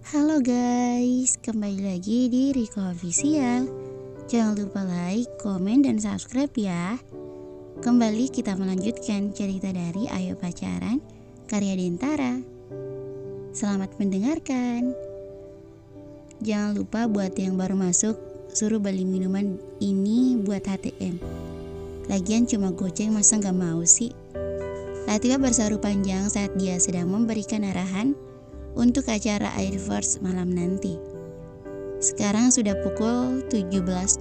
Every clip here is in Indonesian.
Halo guys, kembali lagi di Riko Official. Jangan lupa like, komen, dan subscribe ya. Kembali kita melanjutkan cerita dari Ayo Pacaran, karya Dentara. Selamat mendengarkan. Jangan lupa buat yang baru masuk, suruh beli minuman ini buat HTM. Lagian cuma goceng, masa gak mau sih? Latifah bersaru panjang saat dia sedang memberikan arahan untuk acara Air Force malam nanti. Sekarang sudah pukul 17.00.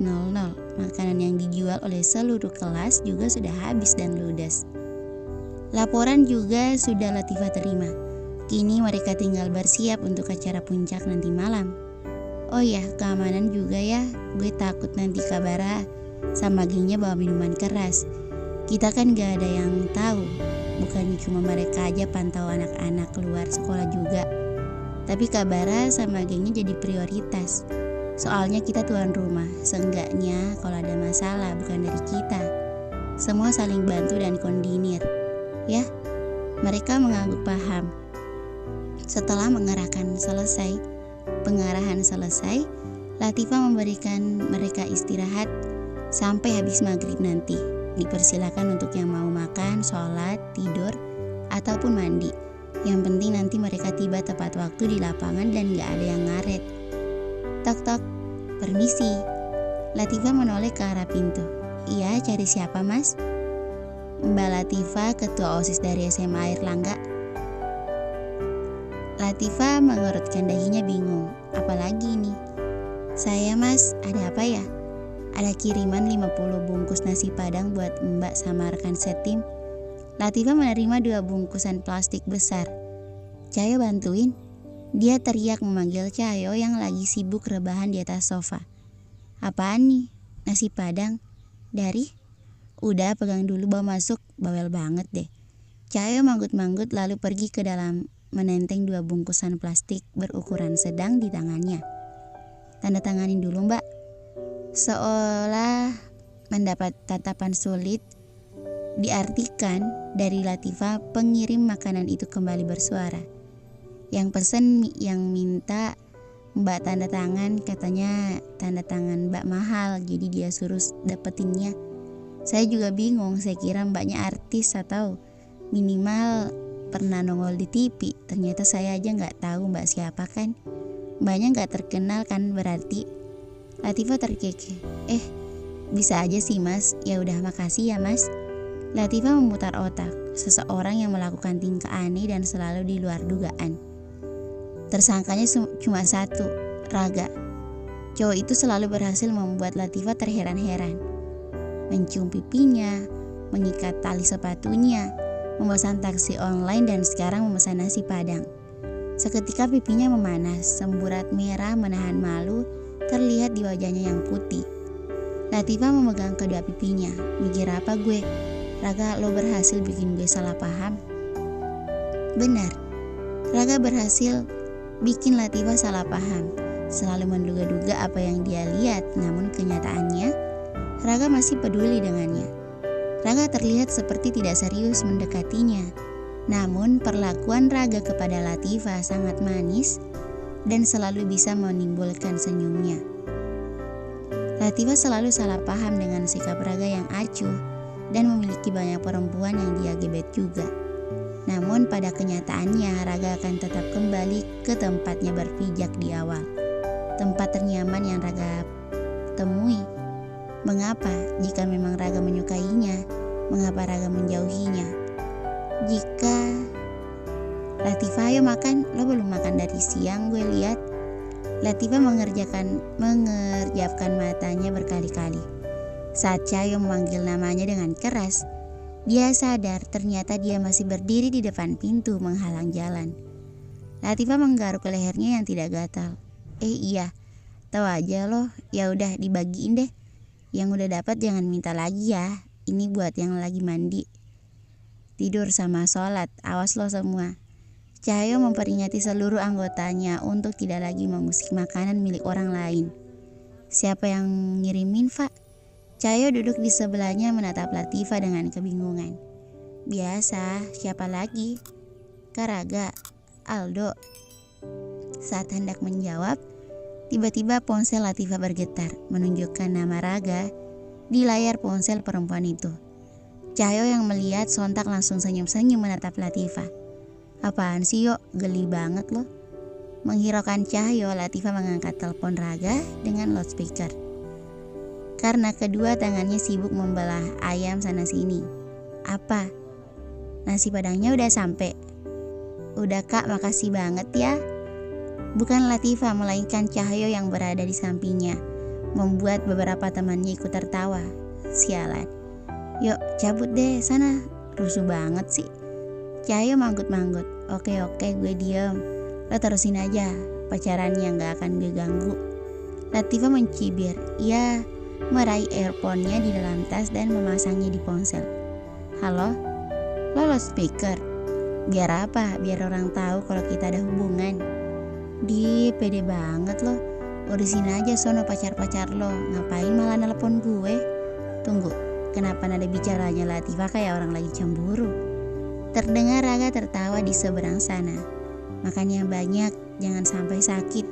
Makanan yang dijual oleh seluruh kelas juga sudah habis dan ludes. Laporan juga sudah Latifah terima. Kini mereka tinggal bersiap untuk acara puncak nanti malam. Oh ya, keamanan juga ya. Gue takut nanti Kabara sama gengnya bawa minuman keras. Kita kan gak ada yang tahu. Bukannya cuma mereka aja pantau anak-anak keluar sekolah juga, tapi Kabara sama gengnya jadi prioritas. Soalnya kita tuan rumah, seenggaknya kalau ada masalah bukan dari kita. Semua saling bantu dan koordinir. Ya, mereka mengangguk paham. Setelah pengarahan selesai, Latifah memberikan mereka istirahat sampai habis maghrib nanti. Dipersilakan untuk yang mau makan, sholat, tidur, ataupun mandi. Yang penting nanti mereka tiba tepat waktu di lapangan dan gak ada yang ngaret. Tok-tok, permisi. Latifah menoleh ke arah pintu. Iya, cari siapa mas? Mbak Latifah, ketua OSIS dari SMA Airlangga. Latifah mengerutkan dahinya bingung. Apalagi ini? Saya mas, ada apa ya? Ada kiriman 50 bungkus nasi padang buat mbak sama rekan setim. Latifah menerima 2 bungkusan plastik besar. Cahyo bantuin. Dia teriak memanggil Cahyo yang lagi sibuk rebahan di atas sofa. Apaan nih? Nasi padang? Dari? Udah, pegang dulu, bawa masuk. Bawel banget deh. Cahyo manggut-manggut lalu pergi ke dalam menenteng 2 bungkusan plastik berukuran sedang di tangannya. Tanda tanganin dulu mbak. Seolah mendapat tatapan sulit diartikan dari Latifah, pengirim makanan itu kembali bersuara. Yang pesen yang minta mbak tanda tangan, katanya tanda tangan mbak mahal, jadi dia suruh dapetinnya. Saya juga bingung, saya kira mbaknya artis atau minimal pernah nongol di TV. Ternyata saya aja gak tahu mbak siapa kan. Mbaknya gak terkenal kan berarti. Latifah terkekeh. Bisa aja sih mas. Ya udah, makasih ya mas. Latifah memutar otak. Seseorang yang melakukan tingkah aneh dan selalu di luar dugaan. Tersangkanya cuma satu, Raga. Cowok itu selalu berhasil membuat Latifah terheran-heran. Mencium pipinya, mengikat tali sepatunya, memesan taksi online, dan sekarang memesan nasi padang. Seketika pipinya memanas, semburat merah menahan malu terlihat di wajahnya yang putih. Latifah memegang kedua pipinya. Mikir apa gue? Raga, lo berhasil bikin gue salah paham. Benar, Raga berhasil bikin Latifah salah paham. Selalu menduga-duga apa yang dia lihat, namun kenyataannya Raga masih peduli dengannya. Raga terlihat seperti tidak serius mendekatinya. Namun perlakuan Raga kepada Latifah sangat manis dan selalu bisa menimbulkan senyumnya. Latifah selalu salah paham dengan sikap Raga yang acuh dan memiliki banyak perempuan yang dia gebet juga. Namun pada kenyataannya Raga akan tetap kembali ke tempatnya berpijak di awal. Tempat ternyaman yang Raga temui. Mengapa? Jika memang Raga menyukainya, mengapa Raga menjauhinya? Jika Latifah, ayo makan. Lo belum makan dari siang gue lihat. Latifah mengerjapkan matanya berkali-kali. Saat Cahyo memanggil namanya dengan keras, dia sadar ternyata dia masih berdiri di depan pintu menghalang jalan. Latifah menggaruk lehernya yang tidak gatal. Iya, tahu aja lo. Ya udah, dibagiin deh. Yang udah dapat jangan minta lagi ya. Ini buat yang lagi mandi, tidur sama sholat. Awas lo semua. Cahyo memperingati seluruh anggotanya untuk tidak lagi mengusik makanan milik orang lain. Siapa yang ngirimin, Pak? Cahyo duduk di sebelahnya menatap Latifah dengan kebingungan. Biasa, siapa lagi? Karaga, Aldo. Saat hendak menjawab, tiba-tiba ponsel Latifah bergetar, menunjukkan nama Raga di layar ponsel perempuan itu. Cahyo yang melihat sontak langsung senyum-senyum menatap Latifah. Apaan sih Yo, geli banget loh. Menghiraukan Cahyo, Latifah mengangkat telepon Raga dengan loudspeaker. Karena kedua tangannya sibuk membelah ayam sana-sini. Apa? Nasi padangnya udah sampai? Udah Kak, makasih banget ya. Bukan Latifah, melainkan Cahyo yang berada di sampingnya, membuat beberapa temannya ikut tertawa. Sialan. Yuk cabut deh sana, rusuh banget sih. Cahyo manggut-manggut. Oke, gue diem. Lo terusin aja, pacarannya gak akan gue ganggu. Latifah mencibir. Ia meraih earphone-nya di dalam tas dan memasangnya di ponsel. Halo? Lo loudspeaker? Biar apa? Biar orang tahu kalau kita ada hubungan. Pede banget lo. Urusin aja sono pacar-pacar lo. Ngapain malah nelpon gue? Tunggu, kenapa nada bicaranya Latifah kayak orang lagi cemburu? Terdengar Raga tertawa di seberang sana. Makan yang banyak, jangan sampai sakit.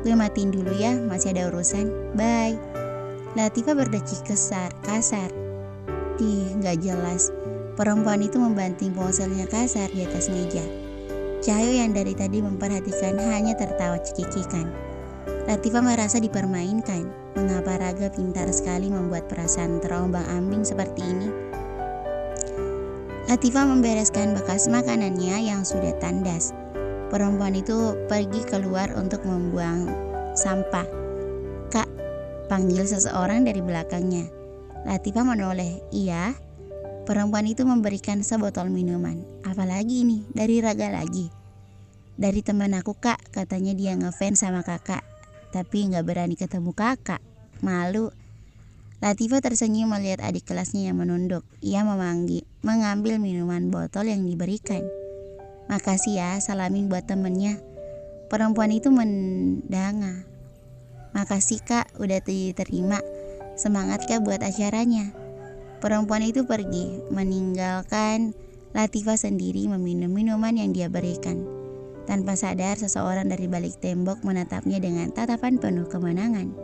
Gue matiin dulu ya, masih ada urusan. Bye. Latifah berdecik kasar. Gak jelas. Perempuan itu membanting ponselnya kasar di atas meja. Cahyo yang dari tadi memperhatikan hanya tertawa cekikikan. Latifah merasa dipermainkan. Mengapa Raga pintar sekali membuat perasaan terombang-ambing seperti ini? Latifah membereskan bekas makanannya yang sudah tandas. Perempuan itu pergi keluar untuk membuang sampah. Kak, panggil seseorang dari belakangnya. Latifah menoleh. Iya. Perempuan itu memberikan sebotol minuman. Apalagi ini? Dari Raga lagi. Dari teman aku Kak, katanya dia ngefans sama kakak, tapi gak berani ketemu kakak. Malu. Latifah tersenyum melihat adik kelasnya yang menunduk. Ia mengambil minuman botol yang diberikan. Makasih ya, salamin buat temennya. Perempuan itu mendanga. Makasih Kak, udah diterima. Semangat Kak buat acaranya. Perempuan itu pergi, meninggalkan Latifah sendiri meminum minuman yang dia berikan. Tanpa sadar, seseorang dari balik tembok menatapnya dengan tatapan penuh kemenangan.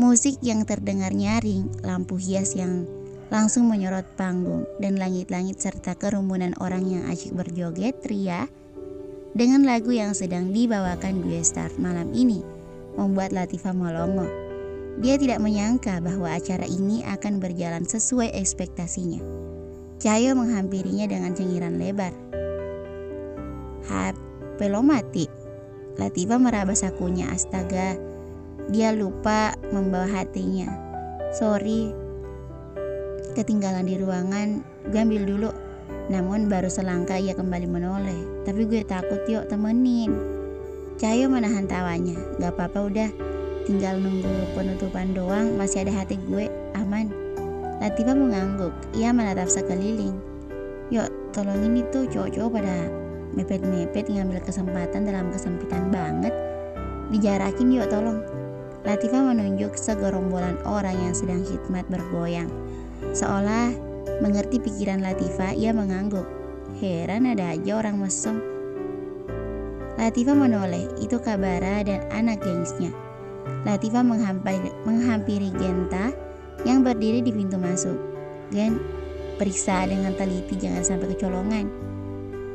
Musik yang terdengar nyaring, lampu hias yang langsung menyorot panggung, dan langit-langit serta kerumunan orang yang asyik berjoget ria dengan lagu yang sedang dibawakan Gue Star malam ini membuat Latifah melongo. Dia tidak menyangka bahwa acara ini akan berjalan sesuai ekspektasinya. Cahyo menghampirinya dengan cengiran lebar. HP lo mati? Latifah meraba sakunya. Astaga, dia lupa membawa hatinya. Sorry, ketinggalan di ruangan, gue ambil dulu. Namun baru selangkah ia kembali menoleh. Tapi gue takut, yuk temenin. Cahyo menahan tawanya. Gak apa-apa udah, tinggal nunggu penutupan doang, masih ada hati gue, aman. Latifah mengangguk. Ia menatap sekeliling. Yuk tolongin itu cowok-cowok pada mepet-mepet ngambil kesempatan dalam kesempitan banget. Dijarakin yuk tolong. Latifah menunjuk segerombolan orang yang sedang khidmat bergoyang. Seolah mengerti pikiran Latifah, ia mengangguk. Heran ada aja orang mesum. Latifah menoleh, itu Kabara dan anak gengsnya. Latifah menghampiri Genta yang berdiri di pintu masuk. Gen, periksa dengan teliti jangan sampai kecolongan.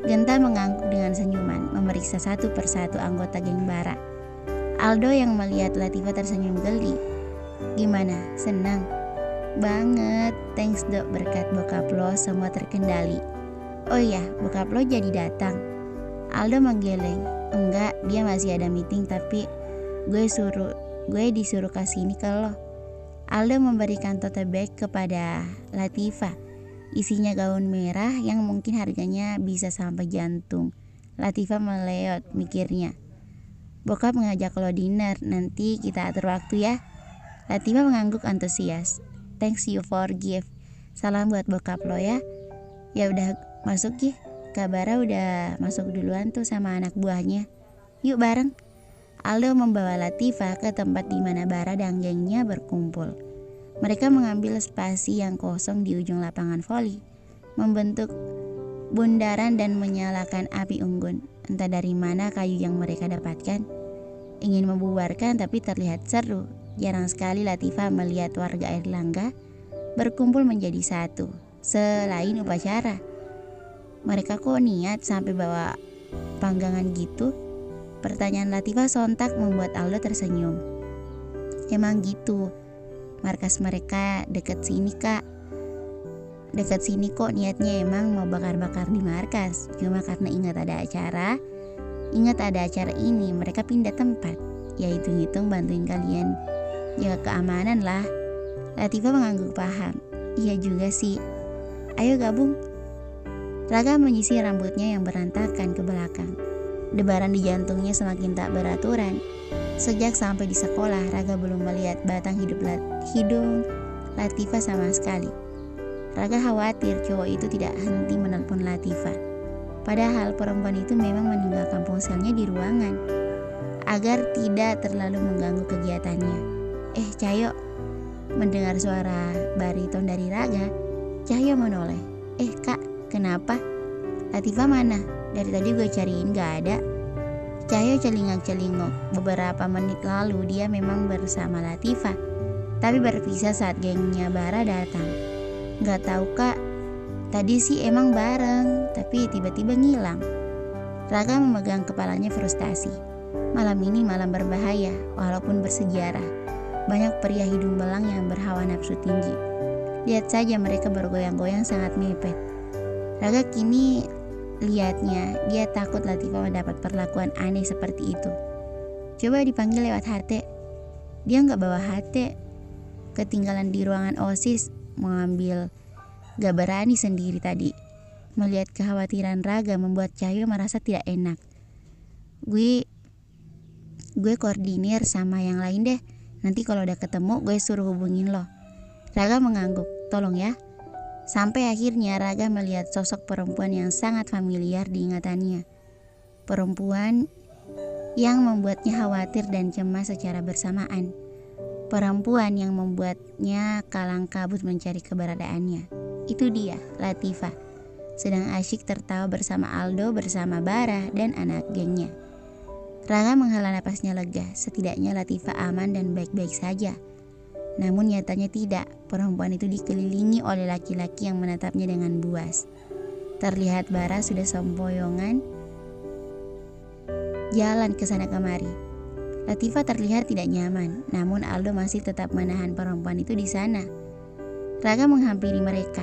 Genta mengangguk dengan senyuman, memeriksa satu persatu anggota geng Bara. Aldo yang melihat Latifah tersenyum geli. Gimana, senang? Banget, thanks dok, berkat bokap lo semua terkendali. Oh iya, bokap lo jadi datang. Aldo menggeleng. Enggak, dia masih ada meeting, tapi gue disuruh kasih ini ke lo. Aldo memberikan tote bag kepada Latifah. Isinya gaun merah yang mungkin harganya bisa sampai jantung. Latifah meleot mikirnya. Bokap mengajak lo dinner, nanti kita atur waktu ya. Latifah mengangguk antusias. Thanks you for gift. Salam buat bokap lo ya. Ya udah masuk ya. Kabara udah masuk duluan tuh sama anak buahnya. Yuk bareng. Aldo membawa Latifah ke tempat di mana Bara dan gengnya berkumpul. Mereka mengambil spasi yang kosong di ujung lapangan voli, membentuk bundaran dan menyalakan api unggun. Entah dari mana kayu yang mereka dapatkan. Ingin membubarkan tapi terlihat seru. Jarang sekali Latifah melihat warga Airlangga berkumpul menjadi satu selain upacara. Mereka kok niat sampai bawa panggangan gitu? Pertanyaan Latifah sontak membuat Aldo tersenyum. Emang gitu, markas mereka deket sini kak. Dekat sini kok, niatnya emang mau bakar-bakar di markas. Cuma karena ingat ada acara ini, mereka pindah tempat. Ya hitung-hitung bantuin kalian jaga keamanan lah. Latifah mengangguk paham. Iya juga sih. Ayo gabung. Raga menyisir rambutnya yang berantakan ke belakang. Debaran di jantungnya semakin tak beraturan. Sejak sampai di sekolah, Raga belum melihat batang hidung Latifah sama sekali. Raga khawatir cowok itu tidak henti menelpon Latifah. Padahal perempuan itu memang meninggalkan ponselnya di ruangan agar tidak terlalu mengganggu kegiatannya. Cahyo, mendengar suara bariton dari Raga, Cahyo menoleh. Kak, kenapa? Latifah mana? Dari tadi gue cariin gak ada. Cahyo celingak-celingok. Beberapa menit lalu dia memang bersama Latifah, tapi berpisah saat gengnya Bara datang. Gak tahu kak, tadi sih emang bareng, tapi tiba-tiba ngilang. Raga memegang kepalanya frustasi. Malam ini malam berbahaya, walaupun bersejarah. Banyak pria hidung belang yang berhawa nafsu tinggi. Lihat saja mereka bergoyang-goyang sangat mepet. Raga kini lihatnya, dia takut Latifah mendapat perlakuan aneh seperti itu. Coba dipanggil lewat HT. Dia gak bawa HT. Ketinggalan di ruangan OSIS. Mengambil, gak berani sendiri tadi. Melihat kekhawatiran Raga membuat Cahyo merasa tidak enak. Gue koordinir sama yang lain deh. Nanti kalau udah ketemu gue suruh hubungin lo. Raga mengangguk. Tolong ya. Sampai akhirnya Raga melihat sosok perempuan yang sangat familiar di ingatannya. Perempuan yang membuatnya khawatir dan cemas secara bersamaan. Perempuan yang membuatnya kalang kabut mencari keberadaannya. Itu dia, Latifah. Sedang asyik tertawa bersama Aldo, bersama Bara dan anak gengnya. Raga menghela napasnya lega. Setidaknya Latifah aman dan baik-baik saja. Namun nyatanya tidak. Perempuan itu dikelilingi oleh laki-laki yang menatapnya dengan buas. Terlihat Bara sudah sempoyongan jalan ke sana kemari. Latifah terlihat tidak nyaman, namun Aldo masih tetap menahan perempuan itu di sana. Raga menghampiri mereka,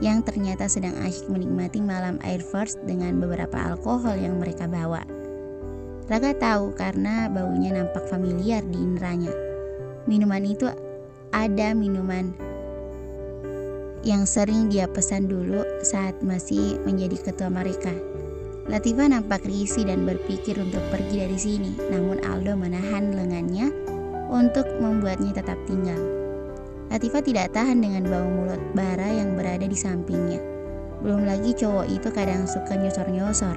yang ternyata sedang asyik menikmati malam Air Force dengan beberapa alkohol yang mereka bawa. Raga tahu karena baunya nampak familiar di inderanya. Minuman itu ada minuman yang sering dia pesan dulu saat masih menjadi ketua mereka. Latifah nampak risih dan berpikir untuk pergi dari sini, namun Aldo menahan lengannya untuk membuatnya tetap tinggal. Latifah tidak tahan dengan bau mulut Bara yang berada di sampingnya. Belum lagi cowok itu kadang suka nyosor-nyosor.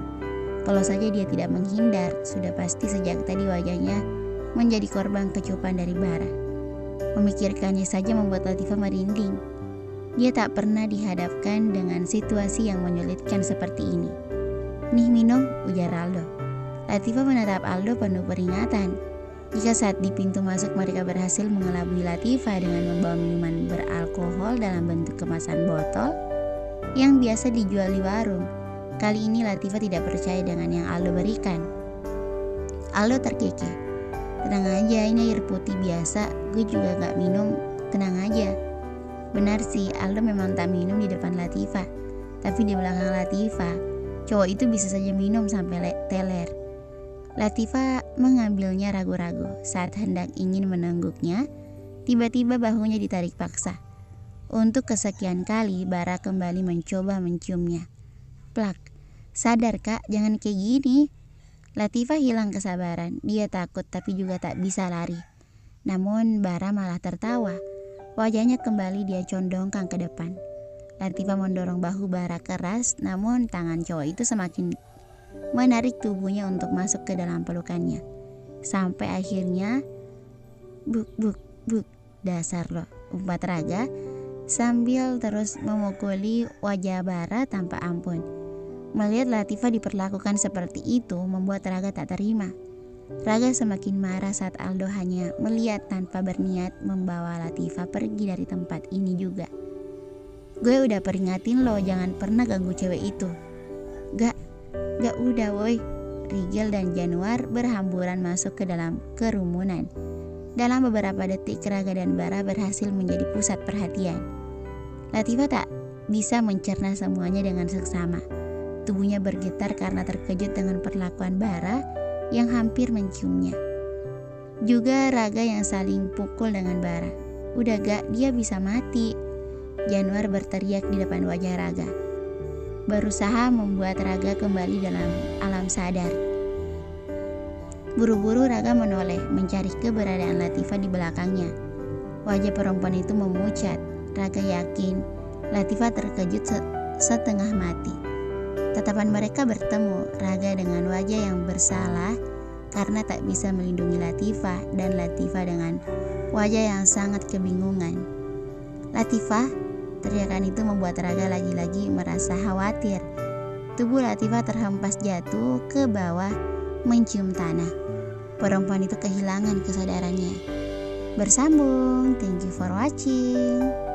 Kalau saja dia tidak menghindar, sudah pasti sejak tadi wajahnya menjadi korban kecupan dari Bara. Memikirkannya saja membuat Latifah merinding. Dia tak pernah dihadapkan dengan situasi yang menyulitkan seperti ini. Nih minum, ujar Aldo. Latifah menatap Aldo penuh peringatan. Jika saat di pintu masuk mereka berhasil mengelabui Latifah dengan membawa minuman beralkohol dalam bentuk kemasan botol yang biasa dijual di warung, kali ini Latifah tidak percaya dengan yang Aldo berikan. Aldo terkekeh. Tenang aja, ini air putih biasa, gue juga gak minum, tenang aja. Benar sih, Aldo memang tak minum di depan Latifah, tapi di belakang Latifah cowok itu bisa saja minum sampai teler. Latifah mengambilnya ragu-ragu. Saat hendak ingin menengguknya, tiba-tiba bahunya ditarik paksa. Untuk kesekian kali, Bara kembali mencoba menciumnya. Plak, sadar kak, jangan kayak gini. Latifah hilang kesabaran. Dia takut tapi juga tak bisa lari. Namun Bara malah tertawa. Wajahnya kembali dia condongkan ke depan. Latifah mendorong bahu Bara keras, namun tangan cowok itu semakin menarik tubuhnya untuk masuk ke dalam pelukannya. Sampai akhirnya, buk, dasar lo, umpat Raga sambil terus memukuli wajah Bara tanpa ampun. Melihat Latifah diperlakukan seperti itu membuat Raga tak terima. Raga semakin marah saat Aldo hanya melihat tanpa berniat membawa Latifah pergi dari tempat ini juga. Gue udah peringatin lo jangan pernah ganggu cewek itu. Gak udah woi. Rigel dan Januar berhamburan masuk ke dalam kerumunan. Dalam beberapa detik Raga dan Bara berhasil menjadi pusat perhatian. Latifah tak bisa mencerna semuanya dengan seksama. Tubuhnya bergetar karena terkejut dengan perlakuan Bara yang hampir menciumnya. Juga Raga yang saling pukul dengan Bara. Udah gak, dia bisa mati. Januar berteriak di depan wajah Raga, berusaha membuat Raga kembali dalam alam sadar. Buru-buru Raga menoleh mencari keberadaan Latifah di belakangnya. Wajah perempuan itu memucat. Raga yakin Latifah terkejut setengah mati. Tatapan mereka bertemu, Raga dengan wajah yang bersalah karena tak bisa melindungi Latifah, dan Latifah dengan wajah yang sangat kebingungan. Latifah, teriakan itu membuat Raga lagi-lagi merasa khawatir. Tubuh Latifah terhempas jatuh ke bawah mencium tanah. Perempuan itu kehilangan kesadarannya. Bersambung, thank you for watching.